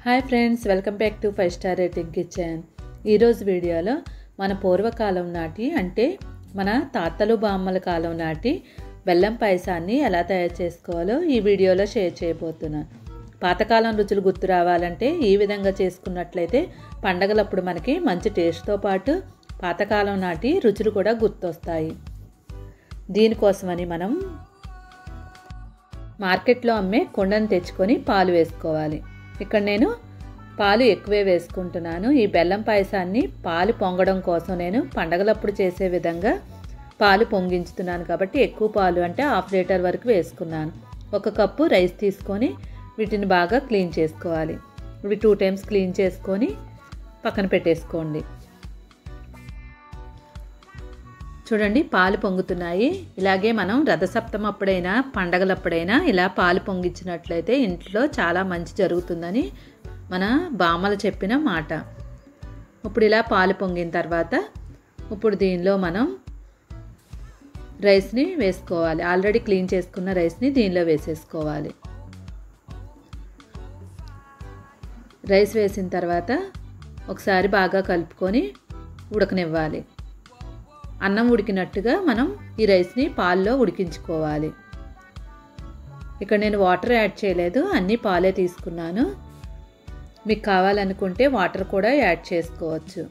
Hi friends, welcome back to 5 star rating kitchen. ఈరోజు వీడియోలో మన పూర్వకాలం నాటి అంటే మన తాతలు బామ్మల కాలం నాటి బెల్లం పాయసాన్ని ఎలా తయారు చేసుకోవాలో ఈ వీడియోలో షేర్ చేయబోతున్నాను. పాతకాలం రుచులు గుర్తు రావాలంటే ఈ విధంగా చేసుకున్నట్లయితే పండగలప్పుడు మనకి మంచి టేస్ట్తో పాటు పాతకాలం నాటి రుచులు కూడా గుర్తొస్తాయి. దీనికోసమని మనం మార్కెట్లో అమ్మే కుండను తెచ్చుకొని పాలు వేసుకోవాలి. ఇక్కడ నేను పాలు ఎక్కువే వేసుకుంటున్నాను. ఈ బెల్లం పాయసాన్ని పాలు పొంగడం కోసం నేను పండగలప్పుడు చేసే విధంగా పాలు పొంగించుతున్నాను కాబట్టి ఎక్కువ పాలు అంటే 1/2 లీటర్ వరకు వేసుకున్నాను. 1 కప్పు రైస్ తీసుకొని వీటిని బాగా క్లీన్ చేసుకోవాలి. ఇవి 2 టైమ్స్ క్లీన్ చేసుకొని పక్కన పెట్టేసుకోండి. చూడండి, పాలు పొంగుతున్నాయి. ఇలాగే మనం రథసప్తమి అప్పుడైనా పండగలప్పుడైనా ఇలా పాలు పొంగించినట్లయితే ఇంట్లో చాలా మంచి జరుగుతుందని మన బామ్మలు చెప్పిన మాట. ఇప్పుడు ఇలా పాలు పొంగిన తర్వాత ఇప్పుడు దీనిలో మనం రైస్ని వేసుకోవాలి. ఆల్రెడీ క్లీన్ చేసుకున్న రైస్ని దీనిలో వేసేసుకోవాలి. రైస్ వేసిన తర్వాత ఒకసారి బాగా కలుపుకొని ఉడకనివ్వాలి. అన్నం ఉడికినట్టుగా మనం ఈ రైస్ని పాల్లో ఉడికించుకోవాలి. ఇక్కడ నేను వాటర్ యాడ్ చేయలేదు, అన్నీ పాలే తీసుకున్నాను. మీకు కావాలనుకుంటే వాటర్ కూడా యాడ్ చేసుకోవచ్చు.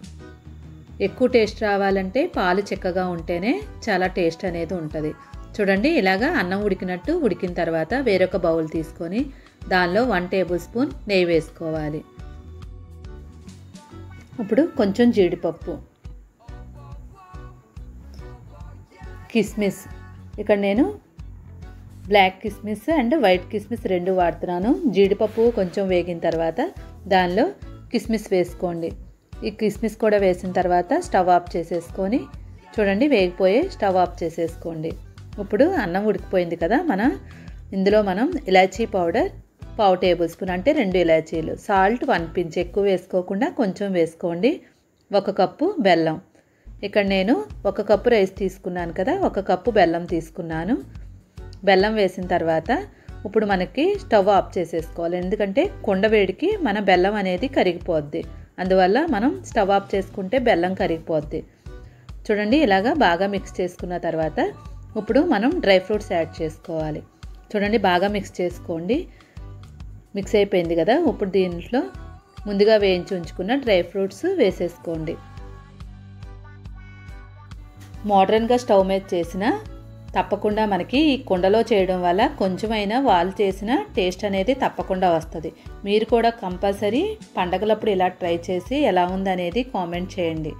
ఎక్కువ టేస్ట్ రావాలంటే పాలు చిక్కగా ఉంటేనే చాలా టేస్ట్ అనేది ఉంటుంది. చూడండి, ఇలాగా అన్నం ఉడికినట్టు ఉడికిన తర్వాత వేరొక బౌల్ తీసుకొని దానిలో 1 టేబుల్ స్పూన్ నెయ్యి వేసుకోవాలి. ఇప్పుడు కొంచెం జీడిపప్పు, కిస్మిస్, ఇక్కడ నేను బ్లాక్ కిస్మిస్ అండ్ వైట్ కిస్మిస్ 2 వాడుతున్నాను. జీడిపప్పు కొంచెం వేగిన తర్వాత దానిలో కిస్మిస్ వేసుకోండి. ఈ కిస్మిస్ కూడా వేసిన తర్వాత స్టవ్ ఆఫ్ చేసేసుకొని చూడండి వేగిపోయి స్టవ్ ఆఫ్ చేసేసుకోండి. ఇప్పుడు అన్నం ఉడికిపోయింది కదా, ఇందులో మనం ఇలాచీ పౌడర్ 1/2 టేబుల్ స్పూన్ అంటే 2 ఇలాచీలు, సాల్ట్ 1 పించ్, ఎక్కువ వేసుకోకుండా కొంచెం వేసుకోండి. 1 కప్పు బెల్లం, ఇక్కడ నేను 1 కప్పు రైస్ తీసుకున్నాను కదా, 1 కప్పు బెల్లం తీసుకున్నాను. బెల్లం వేసిన తర్వాత ఇప్పుడు మనకి స్టవ్ ఆఫ్ చేసేసుకోవాలి. ఎందుకంటే కుండ వేడికి మన బెల్లం అనేది కరిగిపోద్ది. అందువల్ల మనం స్టవ్ ఆఫ్ చేసుకుంటే బెల్లం కరిగిపోద్ది. చూడండి, ఇలాగా బాగా మిక్స్ చేసుకున్న తర్వాత ఇప్పుడు మనం డ్రై ఫ్రూట్స్ యాడ్ చేసుకోవాలి. చూడండి, బాగా మిక్స్ చేసుకోండి. మిక్స్ అయిపోయింది కదా, ఇప్పుడు దీంట్లో ముందుగా వేయించి ఉంచుకున్న డ్రై ఫ్రూట్స్ వేసేసుకోండి. మోడర్న్గా స్టవ్ మీద చేసిన తప్పకుండా మనకి ఈ కుండలో చేయడం వల్ల కొంచెమైనా వాళ్ళు చేసిన టేస్ట్ అనేది తప్పకుండా వస్తుంది. మీరు కూడా కంపల్సరీ పండగలప్పుడు ఇలా ట్రై చేసి ఎలా ఉందనేది కామెంట్ చేయండి.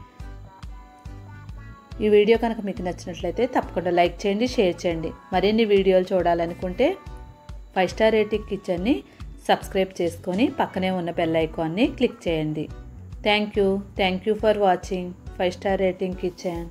ఈ వీడియో కనుక మీకు నచ్చినట్లయితే తప్పకుండా లైక్ చేయండి, షేర్ చేయండి. మరిన్ని వీడియోలు చూడాలనుకుంటే 5 స్టార్ రేటింగ్ కిచెన్ని సబ్స్క్రైబ్ చేసుకొని పక్కనే ఉన్న బెల్ ఐకాన్ని క్లిక్ చేయండి. Thank you for watching 5 star rating kitchen.